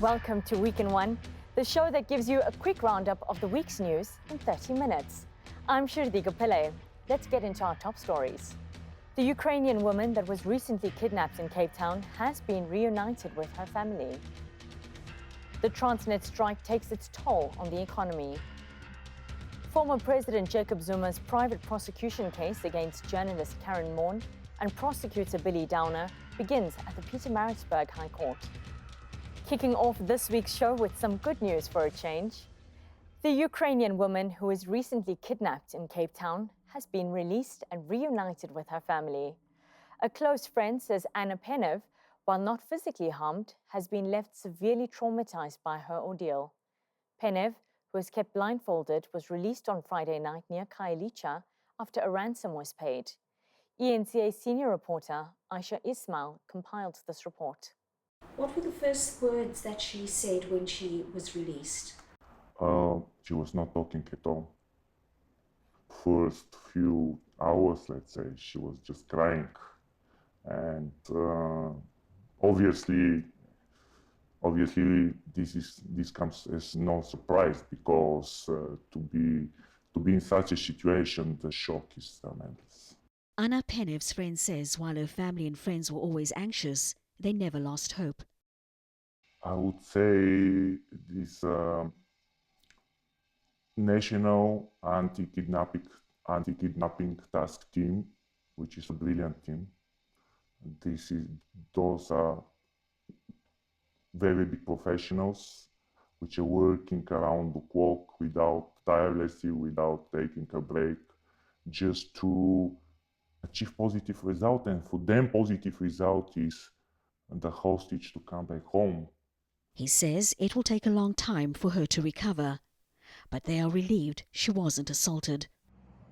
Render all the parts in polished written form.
Welcome to Week in One, the show that gives you a quick roundup of the week's news in 30 minutes. I'm Shirdiga Pillay. Let's get into our top stories. The Ukrainian woman that was recently kidnapped in Cape Town has been reunited with her family. The Transnet strike takes its toll on the economy. Former President Jacob Zuma's private prosecution case against journalist Karen Moore and prosecutor Billy Downer begins at the Pietermaritzburg High Court. Kicking off this week's show with some good news for a change. The Ukrainian woman who was recently kidnapped in Cape Town has been released and reunited with her family. A close friend says Anna Penev, while not physically harmed, has been left severely traumatized by her ordeal. Penev, who was kept blindfolded, was released on Friday night near Khayelitsha after a ransom was paid. eNCA senior reporter Aisha Ismail compiled this report. What were the first words that she said when she was released? She was not talking at all. First few hours, let's say, she was just crying. And obviously this comes as no surprise, because to be in such a situation, the shock is tremendous. Anna Penev's friend says while her family and friends were always anxious, they never lost hope. I would say this National Anti-Kidnapping Task Team, which is a brilliant team. Those are very big professionals which are working around the clock tirelessly, without taking a break, just to achieve positive result. And for them, positive result is the hostage to come back home. He says it will take a long time for her to recover, but they are relieved she wasn't assaulted.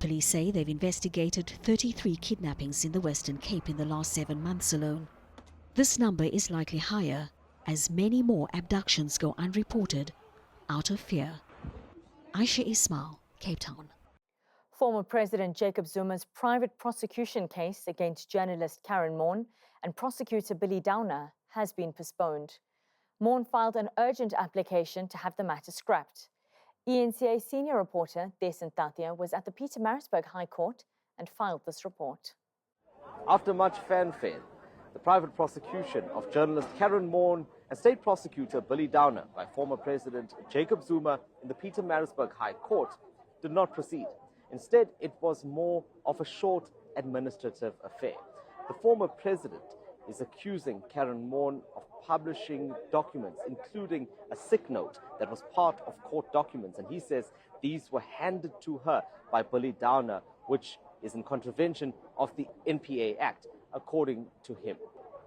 Police say they've investigated 33 kidnappings in the Western Cape in the last 7 months alone. This number is likely higher, as many more abductions go unreported out of fear. Aisha Ismail, Cape Town. Former President Jacob Zuma's private prosecution case against journalist Karen Moore and prosecutor Billy Downer has been postponed. Moore filed an urgent application to have the matter scrapped. eNCA senior reporter Descent Tathia was at the Pietermaritzburg High Court and filed this report. After much fanfare, the private prosecution of journalist Karen Moore and state prosecutor Billy Downer by former President Jacob Zuma in the Pietermaritzburg High Court did not proceed. Instead, it was more of a short administrative affair. The former president is accusing Karen Moore of publishing documents, including a sick note that was part of court documents. And he says these were handed to her by Billy Downer, which is in contravention of the NPA Act, according to him.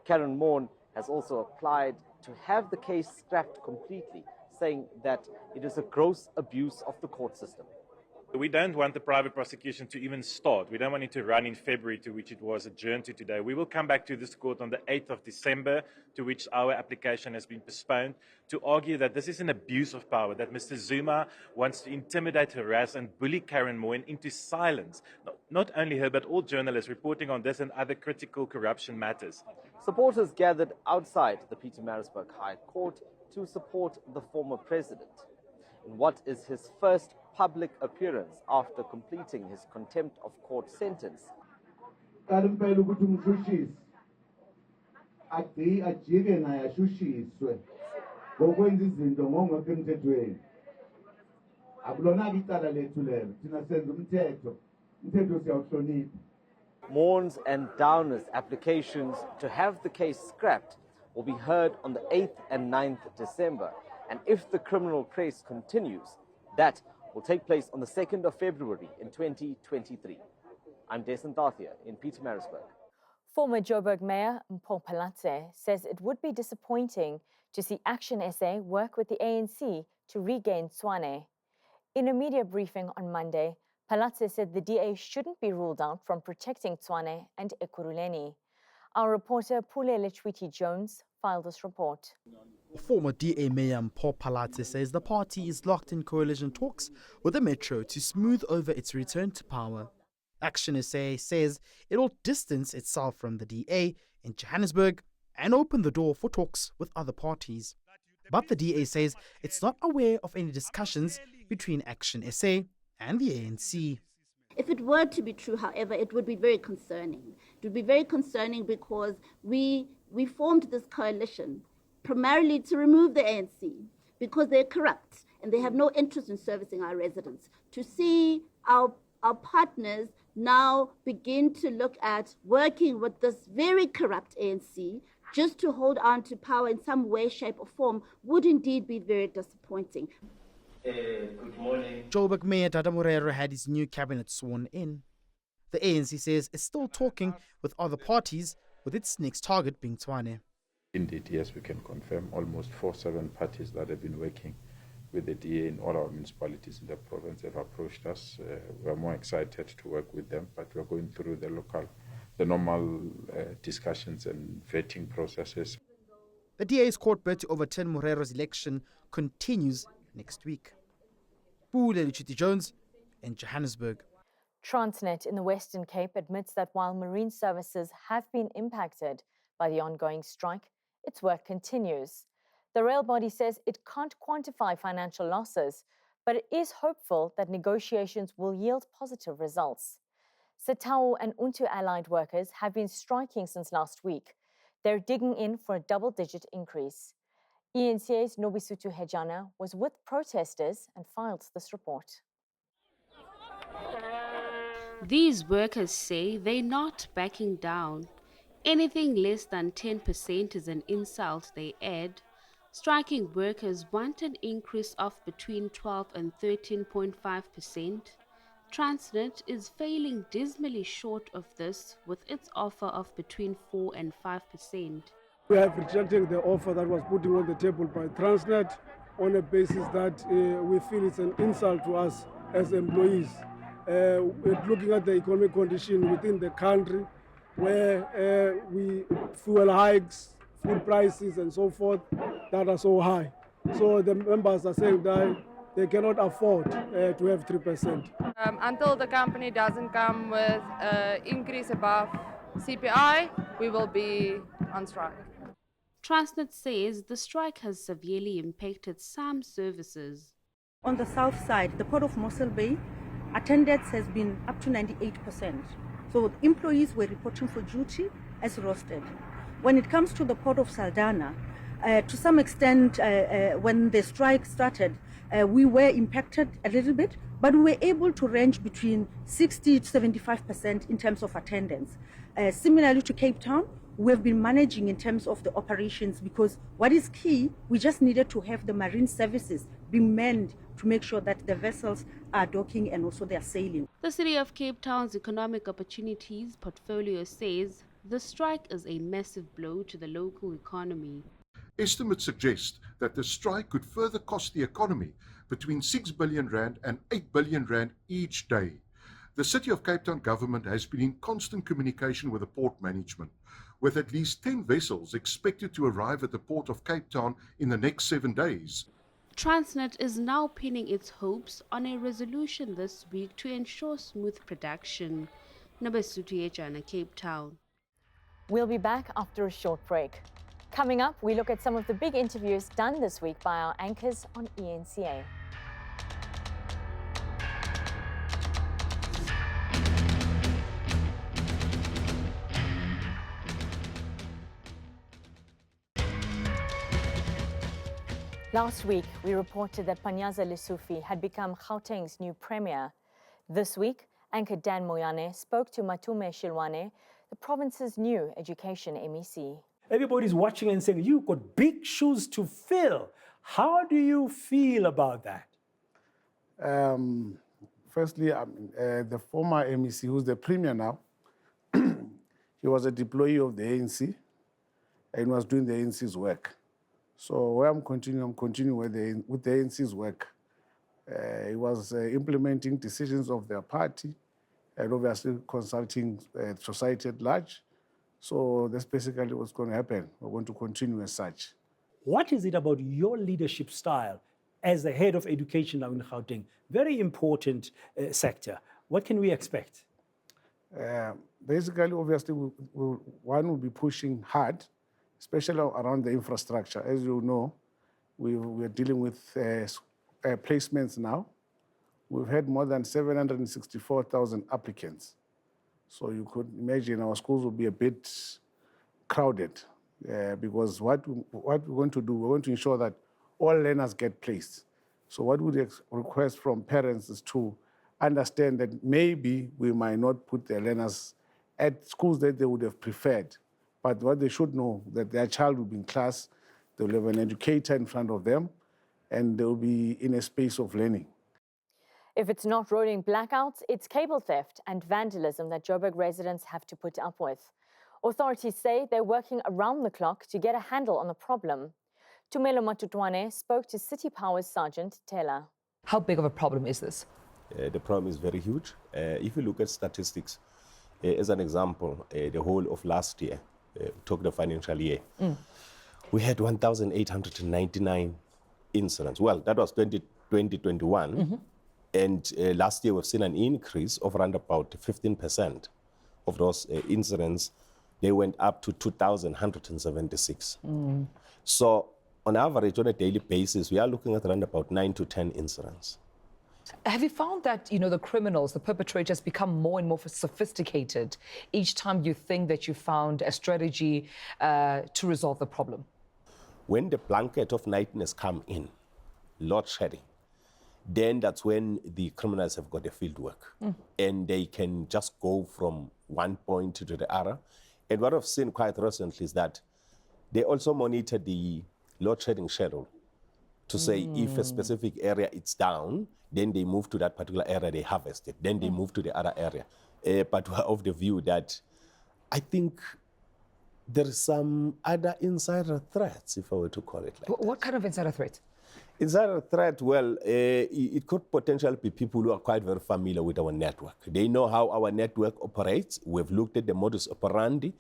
Karen Moore has also applied to have the case scrapped completely, saying that it is a gross abuse of the court system. We don't want the private prosecution to even start. We don't want it to run in February, to which it was adjourned to today. We will come back to this court on the 8th of December, to which our application has been postponed, to argue that this is an abuse of power, that Mr. Zuma wants to intimidate, harass and bully Karen Moore into silence. Not only her, but all journalists reporting on this and other critical corruption matters. Supporters gathered outside the Pietermaritzburg High Court to support the former president in what is his first public appearance after completing his contempt of court sentence. Mourne's and Downer's applications to have the case scrapped will be heard on the 8th and 9th December. And if the criminal case continues, that will take place on the 2nd of February in 2023. I'm Descent Tathia in Pietermaritzburg. Former Joburg Mayor Mpho Phalatse says it would be disappointing to see Action SA work with the ANC to regain Tshwane. In a media briefing on Monday, Phalatse said the DA shouldn't be ruled out from protecting Tshwane and Ekurhuleni. Our reporter Pulele Chwiti-Jones filed this report. Former DA Mayor Mpho Phalatse says the party is locked in coalition talks with the Metro to smooth over its return to power. Action SA says it will distance itself from the DA in Johannesburg and open the door for talks with other parties. But the DA says it's not aware of any discussions between Action SA and the ANC. If it were to be true, however, it would be very concerning. It would be very concerning because we formed this coalition primarily to remove the ANC because they're corrupt and they have no interest in servicing our residents. To see our partners now begin to look at working with this very corrupt ANC just to hold on to power in some way, shape or form would indeed be very disappointing. Good morning. Joburg Mayor Dada Morero had his new cabinet sworn in. The ANC says it's still talking with other parties, with its next target being Tshwane. Indeed, yes, we can confirm almost 7 parties that have been working with the DA in all our municipalities in the province have approached us. We are more excited to work with them, but we are going through the normal discussions and vetting processes. The DA's court bid to overturn Morero's election continues next week. Pule Luchiti-Jones in Johannesburg. Transnet in the Western Cape admits that while marine services have been impacted by the ongoing strike, its work continues. The rail body says it can't quantify financial losses, but it is hopeful that negotiations will yield positive results. Setao and Untu allied workers have been striking since last week. They're digging in for a double-digit increase. eNCA's Nobisutu Hejana was with protesters and filed this report. These workers say they're not backing down. Anything less than 10% is an insult, they add. Striking workers want an increase of between 12 and 13.5%. Transnet is falling dismally short of this with its offer of between 4 and 5%. We have rejected the offer that was put on the table by Transnet on a basis that we feel it's an insult to us as employees. Looking at the economic condition within the country, where fuel hikes, food prices and so forth that are so high. So the members are saying that they cannot afford to have 3%. Until the company doesn't come with an increase above CPI, we will be on strike. Transnet says the strike has severely impacted some services. On the south side, the port of Mossel Bay, attendance has been up to 98%. So employees were reporting for duty as rostered. When it comes to the port of Saldanha, to some extent, when the strike started, we were impacted a little bit, but we were able to range between 60 to 75% in terms of attendance. Similarly to Cape Town, we have been managing in terms of the operations because what is key, we just needed to have the marine services be manned to make sure that the vessels are docking and also they are sailing. The City of Cape Town's Economic Opportunities portfolio says the strike is a massive blow to the local economy. Estimates suggest that the strike could further cost the economy between 6 billion rand and 8 billion rand each day. The City of Cape Town government has been in constant communication with the port management, with at least 10 vessels expected to arrive at the port of Cape Town in the next 7 days. Transnet is now pinning its hopes on a resolution this week to ensure smooth production. Nobisutu Hejana, Cape Town. We'll be back after a short break. Coming up, we look at some of the big interviews done this week by our anchors on eNCA. Last week, we reported that Panyaza Lesufi had become Gauteng's new premier. This week, anchor Dan Moyane spoke to Matume Shilwane, the province's new education MEC. Everybody's watching and saying, you've got big shoes to fill. How do you feel about that? Firstly, the former MEC, who's the premier now, he was a deployee of the ANC and was doing the ANC's work. So where I'm continuing with the ANC's work. He was implementing decisions of their party and obviously consulting society at large. So that's basically what's going to happen. We're going to continue as such. What is it about your leadership style as the head of education now in Gauteng? Very important sector. What can we expect? Basically, obviously, one will be pushing hard, especially around the infrastructure. As you know, We're dealing with placements now. We've had more than 764,000 applicants. So you could imagine our schools will be a bit crowded because what we're going to do, we're going to ensure that all learners get placed. So what we request from parents is to understand that maybe we might not put their learners at schools that they would have preferred. But what they should know, that their child will be in class, they'll have an educator in front of them, and they'll be in a space of learning. If it's not rolling blackouts, it's cable theft and vandalism that Joburg residents have to put up with. Authorities say they're working around the clock to get a handle on the problem. Tshwane spoke to City Power's Sergeant Taylor. How big of a problem is this? The problem is very huge. If you look at statistics, as an example, the whole of last year, took the financial year, we had 1,899 incidents. Well, that was 2021. And last year, we've seen an increase of around about 15% of those incidents. They went up to 2,176. So on average, on a daily basis, we are looking at around about 9 to 10 incidents. Have you found that, the criminals, the perpetrators become more and more sophisticated each time you think that you found a strategy to resolve the problem? When the blanket of nightness come in, load shedding, then that's when the criminals have got the field work. And they can just go from one point to the other. And what I've seen quite recently is that they also monitor the load shedding schedule to say if a specific area is down, then they move to that particular area, they harvest it, then they move to the other area. But we're of the view that I think there is some other insider threats, if I were to call it like What kind of insider threat? Insider threat, well, it could potentially be people who are quite very familiar with our network. They know how our network operates. We've looked at the modus operandi,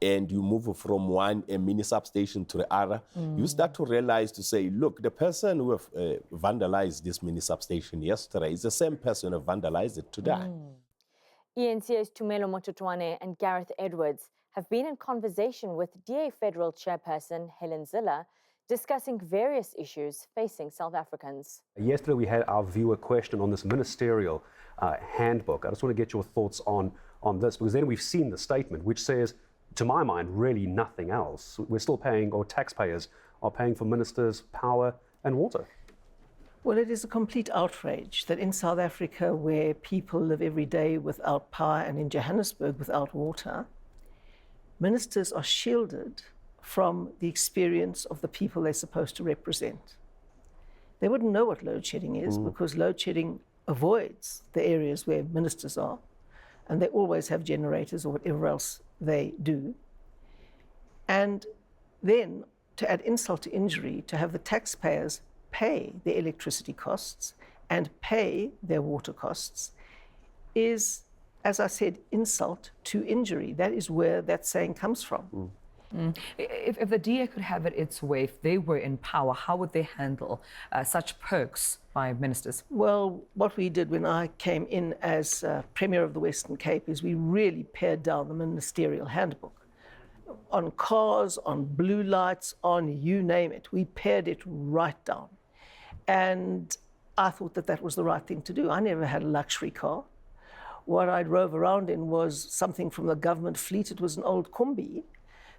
and you move from one mini substation to the other. You start to realize to say, look, the person who have vandalized this mini substation yesterday is the same person who vandalized it today. eNCA's Tshwane and Gareth Edwards have been in conversation with DA Federal Chairperson Helen Zille, discussing various issues facing South Africans. Yesterday we had our viewer question on this ministerial handbook. I just want to get your thoughts on this, because then we've seen the statement which says, to my mind, really nothing else. We're still paying, or taxpayers are paying for ministers' power and water. Well, it is a complete outrage that in South Africa, where people live every day without power, and in Johannesburg without water, ministers are shielded from the experience of the people they're supposed to represent. They wouldn't know what load shedding is because load shedding avoids the areas where ministers are, and they always have generators or whatever else they do. And then, to add insult to injury, to have the taxpayers pay their electricity costs and pay their water costs is, as I said, insult to injury. That is where that saying comes from. If the DA could have it its way, if they were in power, how would they handle such perks by ministers? Well, what we did when I came in as Premier of the Western Cape is we really pared down the Ministerial handbook. On cars, on blue lights, on you name it. We pared it right down. And I thought that that was the right thing to do. I never had a luxury car. What I drove around in was something from the government fleet. It was an old Kombi,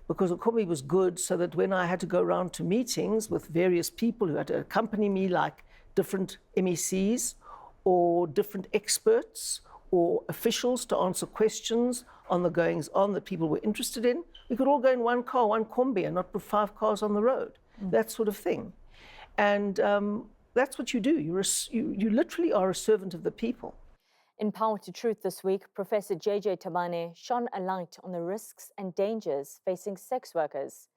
because a Kombi was good so that when I had to go around to meetings with various people who had to accompany me, like different MECs or different experts or officials to answer questions on the goings-on that people were interested in, we could all go in one car, one Kombi, and not put 5 cars on the road, that sort of thing. And that's what you do. You literally are a servant of the people. In Power to Truth this week, Professor JJ Tabane shone a light on the risks and dangers facing sex workers.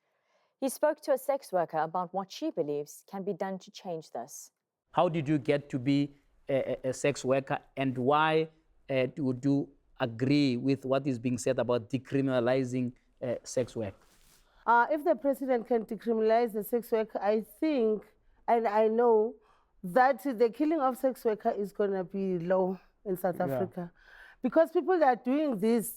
He spoke to a sex worker about what she believes can be done to change this. How did you get to be a sex worker, and why would you agree with what is being said about decriminalizing sex work? If the president can decriminalize the sex worker, I think, and I know, that the killing of sex worker is going to be low in South Africa. Because people that are doing this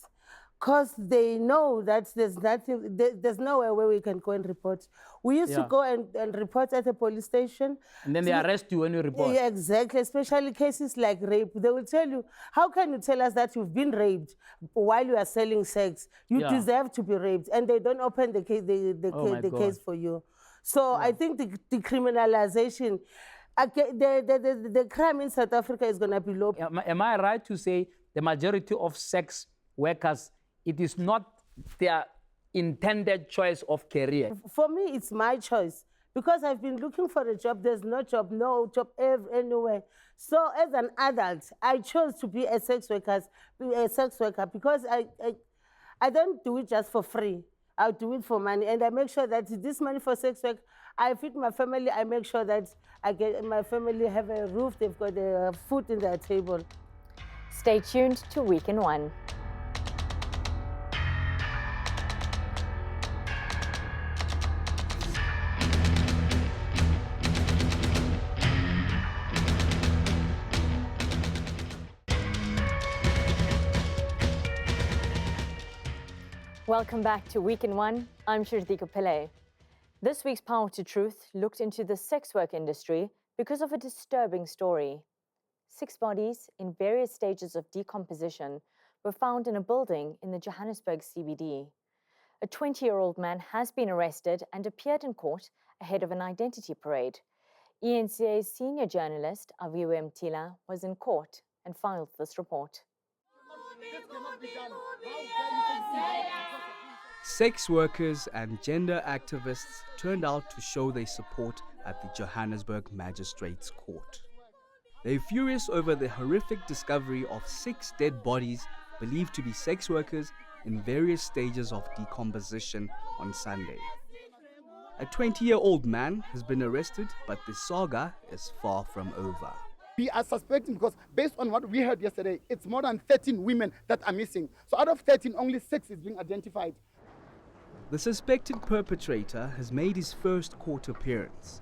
because they know that there's nothing, there's nowhere where we can go and report. We used to go and report at a police station. And then they arrest you when you report. Yeah, exactly, especially cases like rape. They will tell you, how can you tell us that you've been raped while you are selling sex? You deserve to be raped. And they don't open the case, the case for you. So I think the decriminalization, the crime in South Africa is going to be low. Am I right to say the majority of sex workers, it is not their intended choice of career? For me, it's my choice. Because I've been looking for a job, there's no job anywhere. So as an adult, I chose to be a sex worker because I don't do it just for free. I'll do it for money. And I make sure that this money for sex work, I feed my family. I make sure that my family have a roof, they've got food in their table. Stay tuned to Week in One. Welcome back to Week in One. I'm Shirtika Pillay. This week's Power to Truth looked into the sex work industry because of a disturbing story. 6 bodies in various stages of decomposition were found in a building in the Johannesburg CBD. A 20-year-old man has been arrested and appeared in court ahead of an identity parade. eNCA's senior journalist, Aviwe Mtila, was in court and filed this report. Sex workers and gender activists turned out to show their support at the Johannesburg Magistrates Court. They're furious over the horrific discovery of 6 dead bodies believed to be sex workers in various stages of decomposition on Sunday. A 20-year-old man has been arrested, but the saga is far from over. We are suspecting because based on what we heard yesterday, it's more than 13 women that are missing. So out of 13, only 6 is being identified. The suspected perpetrator has made his first court appearance.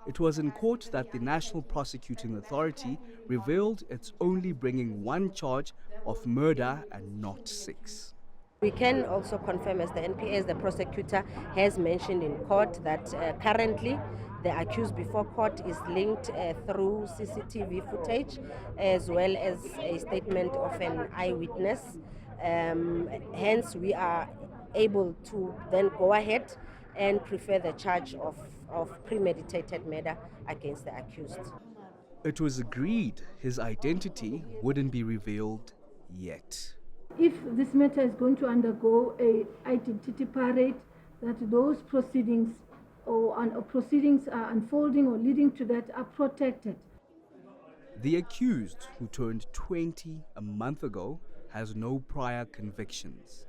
It was in court that the National Prosecuting Authority revealed it's only bringing 1 charge of murder and not 6. We can also confirm, as the NPA, the prosecutor has mentioned in court, that currently the accused before court is linked through CCTV footage as well as a statement of an eyewitness. Hence, we are able to then go ahead and prefer the charge of premeditated murder against the accused. It was agreed his identity wouldn't be revealed yet. If this matter is going to undergo an identity parade, that those proceedings proceedings are unfolding or leading to that are protected. The accused, who turned 20 a month ago, has no prior convictions.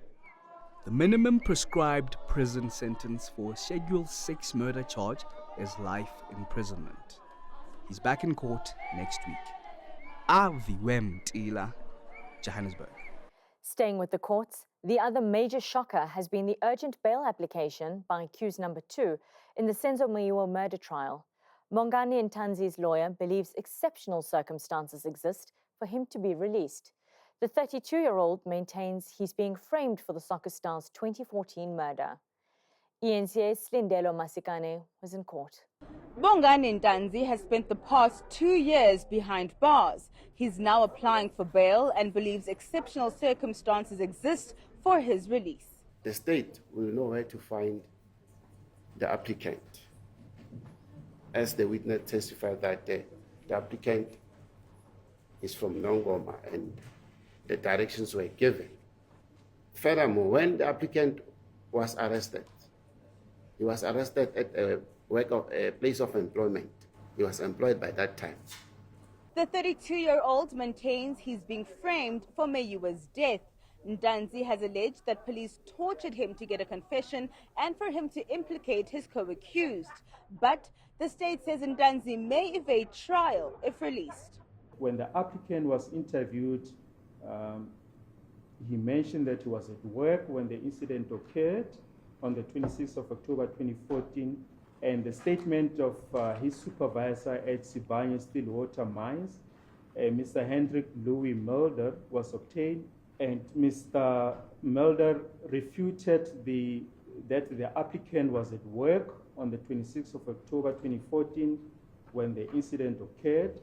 The minimum prescribed prison sentence for a Schedule 6 murder charge is life imprisonment. He's back in court next week. Aviwe Mtila, Johannesburg. Staying with the courts, the other major shocker has been the urgent bail application by accused number 2 in the Senzo Meyiwa murder trial. Mongani Ntanzi's lawyer believes exceptional circumstances exist for him to be released. The 32-year-old maintains he's being framed for the soccer star's 2014 murder. eNCA's Slindelo Masikane was in court. Bongani Ntanzi has spent the past 2 years behind bars. He's now applying for bail and believes exceptional circumstances exist for his release. The state will know where to find the applicant. As the witness testified that the applicant is from Nongoma and the directions were given. Furthermore, when the applicant was arrested, he was arrested at a place of employment. He was employed by that time. The 32-year-old maintains he's being framed for Meyiwa's death. Ntanzi has alleged that police tortured him to get a confession and for him to implicate his co-accused. But the state says Ntanzi may evade trial if released. When the applicant was interviewed, he mentioned that he was at work when the incident occurred on the 26th of October 2014, and the statement of his supervisor at Sibanye Stillwater Mines, Mr. Hendrik Louis Mulder, was obtained And Mr. Mulder refuted that the applicant was at work on the 26th of October 2014 when the incident occurred.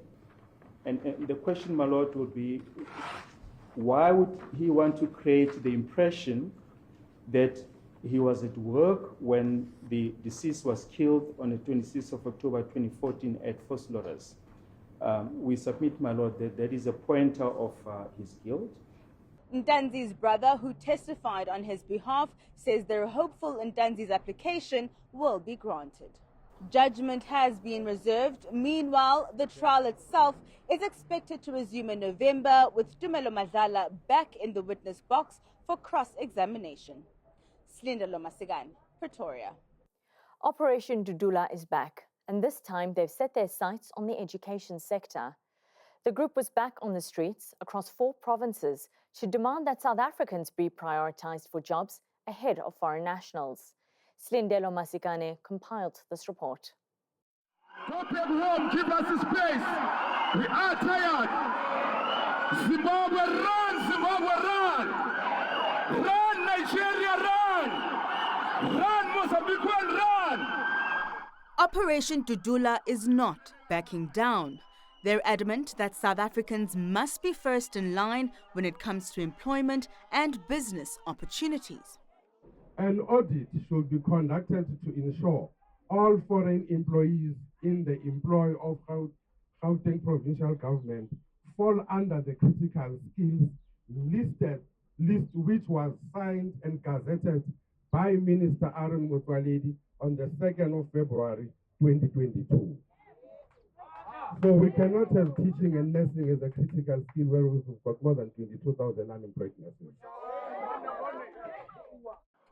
And the question, my lord, would be, why would he want to create the impression that he was at work when the deceased was killed on the 26th of October 2014 at Force Loaders? We submit, my lord, that that is a pointer of his guilt. Ntanzi's brother, who testified on his behalf, says they're hopeful Ntanzi's application will be granted. Judgment has been reserved. Meanwhile, the trial itself is expected to resume in November, with Tumelo Madlala back in the witness box for cross-examination. Slinda Lomasigan, Pretoria. Operation Dudula is back, and this time they've set their sights on the education sector. The group was back on the streets across 4 provinces to demand that South Africans be prioritized for jobs ahead of foreign nationals. Slindelo Masikane compiled this report. Go back home, give us a space. We are tired. Zimbabwe, run! Zimbabwe, run! Run, Nigeria, run! Run, Mozambique, run! Operation Dudula is not backing down. They're adamant that South Africans must be first in line when it comes to employment and business opportunities. An audit should be conducted to ensure all foreign employees in the employ of Gauteng provincial government fall under the critical skills list which was signed and gazetted by Minister Aaron Motsoaledi on the 2nd of February 2022. So we cannot have teaching and nursing as a critical skill where we've got more than 22,000 unemployed nurses.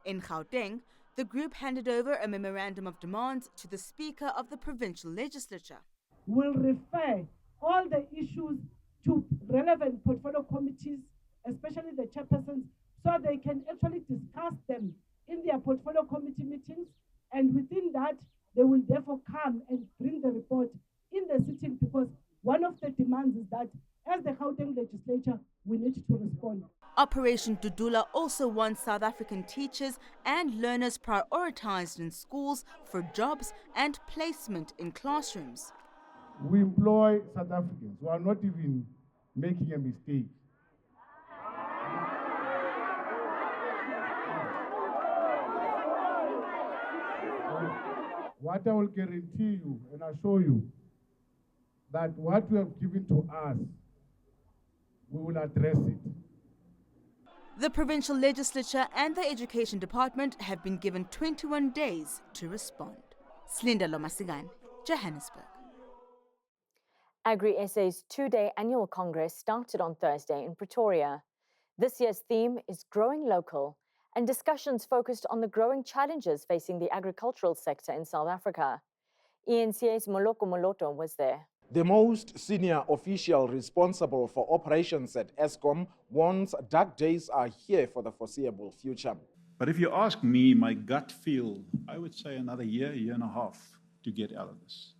In Gauteng, the group handed over a memorandum of demands to the Speaker of the Provincial Legislature. Will refer all the issues to relevant portfolio committees, especially the chairpersons, so they can actually discuss them in their portfolio committee meetings, and within that, they will therefore come and bring the report in the sitting, because one of the demands is that as the Gauteng legislature, we need to respond. Operation Dudula also wants South African teachers and learners prioritized in schools for jobs and placement in classrooms. We employ South Africans who are not even making a mistake. What I will guarantee you and assure you, that what you have given to us, we will address it. The provincial legislature and the education department have been given 21 days to respond. Slinda Lomasigan, Johannesburg. Agri SA's 2-day annual congress started on Thursday in Pretoria. This year's theme is Growing Local, and discussions focused on the growing challenges facing the agricultural sector in South Africa. eNCA's Moloko Moloto was there. The most senior official responsible for operations at Eskom warns dark days are here for the foreseeable future. But if you ask me, my gut feel, I would say another year and a half to get out of this.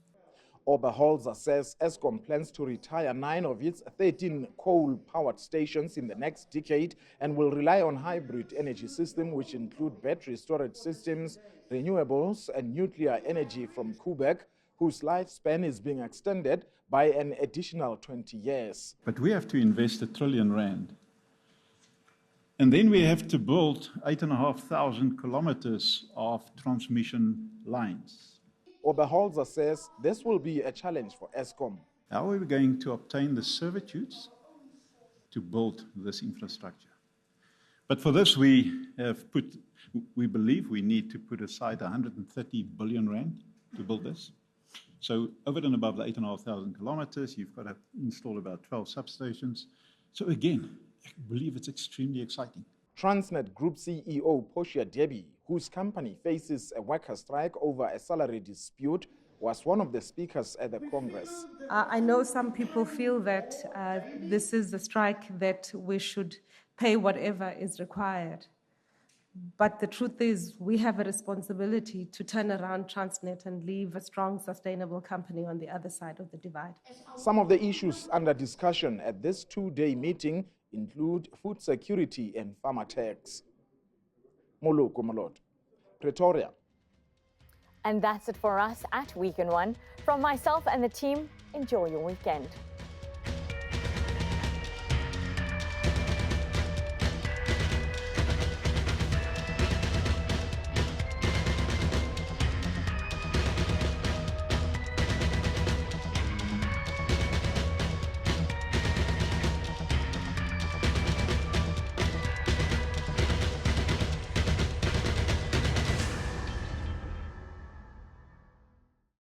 Oberholzer says Eskom plans to retire 9 of its 13 coal-powered stations in the next decade and will rely on hybrid energy systems, which include battery storage systems, renewables, and nuclear energy from Quebec, whose lifespan is being extended by an additional 20 years. But we have to invest R1 trillion. And then we have to build 8,500 kilometers of transmission lines. Oberholzer says this will be a challenge for Eskom. How are we going to obtain the servitudes to build this infrastructure? But for this, we believe we need to put aside 130 billion rand to build this. So over and above the 8,500 kilometers, you've got to install about 12 substations. So again, I believe it's extremely exciting. Transnet Group CEO Portia Debbie, whose company faces a worker strike over a salary dispute, was one of the speakers at the Congress. I know some people feel that this is the strike that we should pay whatever is required. But the truth is, we have a responsibility to turn around Transnet and leave a strong, sustainable company on the other side of the divide. Some of the issues under discussion at this 2-day meeting include food security and farmer tax. Moloko Malot, Pretoria. And that's it for us at Week in One. From myself and the team, enjoy your weekend.